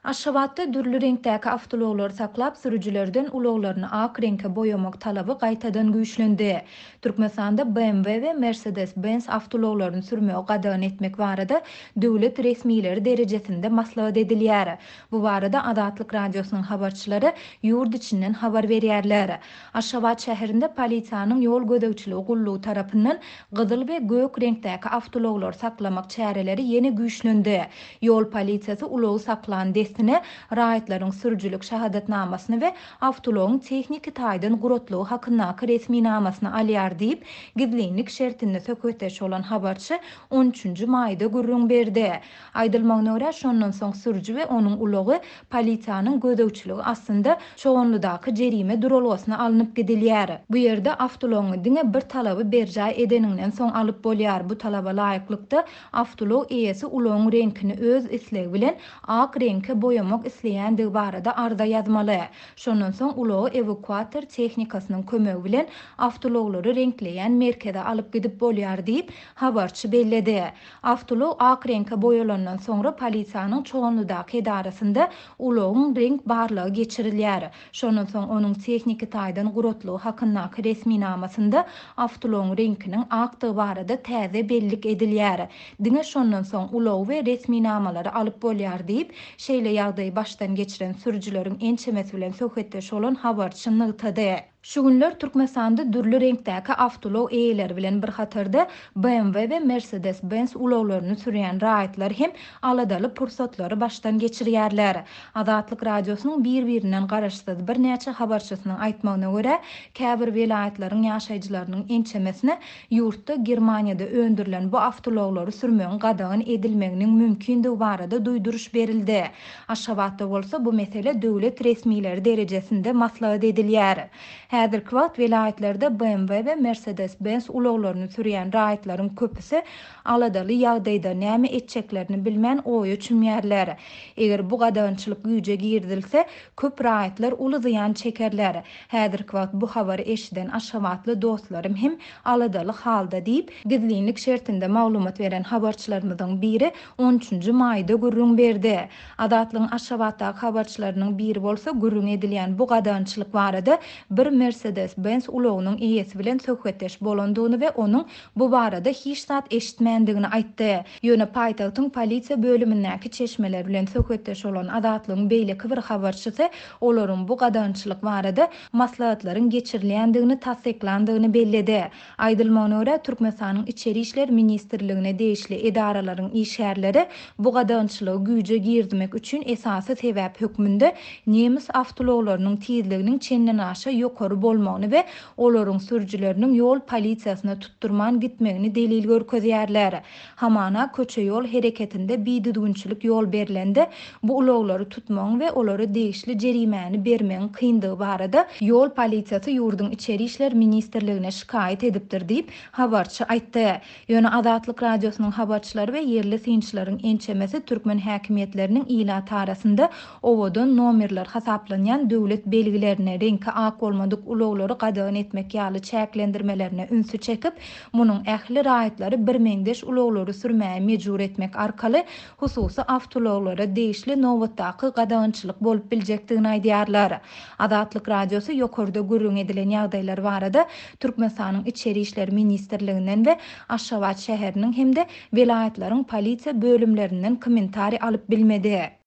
Aşgabatda dürlü reňktäki awtologlar saklap sürüjilerden ulaglaryny ak reňke boýamak talaby gaýtadan güýçlendi. Türkmenistanda BMW we Mercedes-Benz awtologlaryny sürmegi gadagyn etmek barada döwlet resmiýetleri derejesinde maslahat edilýär. Bu barada Adatlyk radiosynyň habarçylary ýurt içinden habar berýärler. Aşgabat şäherinde polisiýanyň ýol gödäwçiligi gullugy tarapyndan gyzyl we gök reňktäki awtologlar saklamak çäreleri ýene güýçlendi. Ýol polisiýasy ulagy saklan destine raýatlaryň sürüjilik şahadatnamasyny we awtologyň tehnik taýdan gurotlugy hakyndaky resmiýnamasyny alýar diýip gizlilik şertinde söhbetdeş bolan habarçy 13-nji maýda gürrüň berdi. Aýdylmagyna görä şondan soň sürüji we onuň ulagy polisiýanyň gödäwçiligi aslynda çoğunludaky jerime durulgasyna alınıp gidilýär. Bu ýerde awtologyň diňe bir talaby berjä edeninden soň alyp bolýar. Bu talaba laýyklykda awtolog eýesi ulagyň reňkini öz islegi bilen ak reňke boýamak isleýändigi barada arda ýazmaly. Şondan soň ulagy evakuator tehnikasynyň kömegi bilen awtologlary reňkleýän merkeze alyp gidip bolýar diýip habarçy belledi. Awtolog ak reňke boýalandan soňra polisiýanyň çoğunludaky edarasynda ulagyň reňk barlygy geçirilýär. Şondan soň onuň tehnik taýdan gurotlugy hakyndaky resmiýnamasynda awtologyň reňkiniň akdygy barada täze bellik edilýär. Diňe şondan soň ulagy we resmiýnamalary alyp bolýar diýip şeýle ýagdaýy başdan geçiren sürüjileriň ençemesi bilen söhbetdeş bolan habarçy nygtady. Şu günler Türkmenistanda dürlü reňktäki awtolog eýeleri bilen bir hatarda BMW we Mercedes-Benz ulaglaryny sürýän raýatlar hem aladaly pursatlary başdan geçirýärler. Adatlyk radiosynyň bir-birinden garaşsyz bir näçe habarçysynyň aýtmagyna görä, käbir vilayatlaryň ýaşaýjylarynyň ençemesine ýurtda Germaniýada öndürilen bu awtologlary sürmegiň gadagyn edilmeginiň mümkindigi barada duýduruş berildi. Aşgabatda bolsa bu mesele döwlet resmiýetleri derejesinde maslahat edilýär. Häzirki wagt vilayatlerde BMW we Mercedes-Benz ulaglaryny sürýän raýatlaryň köpüsi aladaly ýagdaýda näme etjeklerini bilmän oýa çümýärler. Eger bu gadagynçylyk güýje girdilse, köp raýatlar uly ziýan çekerler. Häzirki wagt bu habary eşiden Aşgabatly dostlarym hem aladaly halda diýip gizlilik şertinde maglumat beren habarçylarymyzyň biri 13-nji maýda gürrüň berdi. Adatlyň Aşgabatdaky habarçylarynyň biri bolsa gürrüň edilýän bu gadagynçylyk barada bir Mercedes-Benz ulagynyň eýesi bilen söhbetdeş bolandygyny we onuň bu barada hiç zat eşitmändigini aýtdy. Ýöne paýtagtyň polisiýa bölümindäki çeşmeler bilen söhbetdeş bolan Adatlyň beýleki bir habarçysy olaryň bu gadagynçylyk barada maslahatlaryň geçirilýändigini tasdiklandygyny belledi. Aýdylmagyna görä Türkmenistanyň içeri işler ministrligine degişli edaralaryň işgärleri bu gadagynçylygy güýje girdirmek üçin esasy sebäp hökmünde nemis awtologlarynyň tizliginiň çenden aşa ýokary bolmagyny we olaryň sürüjileriniň ýol polisiýasyna tutturman gitmegini delil görkezýärler. Hamana köçe ýol hereketinde biýdüdüňçilik ýol berilende bu ulaglary tutmagyň we olary degişli jerimäni bermegiň kyndygy barada ýol polisiýasy ýurdun içeri işler ministrligine şikaýet edipdir diýip habarçy aýtdy. Ýöne Adatlyk radiosynyň habarçylary we yerli synçylaryň ençemesi türkmen häkimiýetleriniň ilat arasynda owadan nomerler hasaplanýan döwlet belgilerine reňki ak bolmadyk ulaglary gadagyn etmek ýaly çäklendirmelerine ünsü çekip, munyň ähli raýatlary bir meňdeş ulaglary sürmäge mejbur etmek arkaly hususy awtologlara degişli nowatdaky gadagynçylyk bolup biljekdigini aýdýarlar. Adatlyk radiosu ýokarda gürrüň edilen ýagdaýlar barada Türkmenistanyň içeri işler ministrliginden we Aşgabat şäheriniň hem de vilayatlaryň polisiýa bölümlerinden kommentari alyp bilmedi.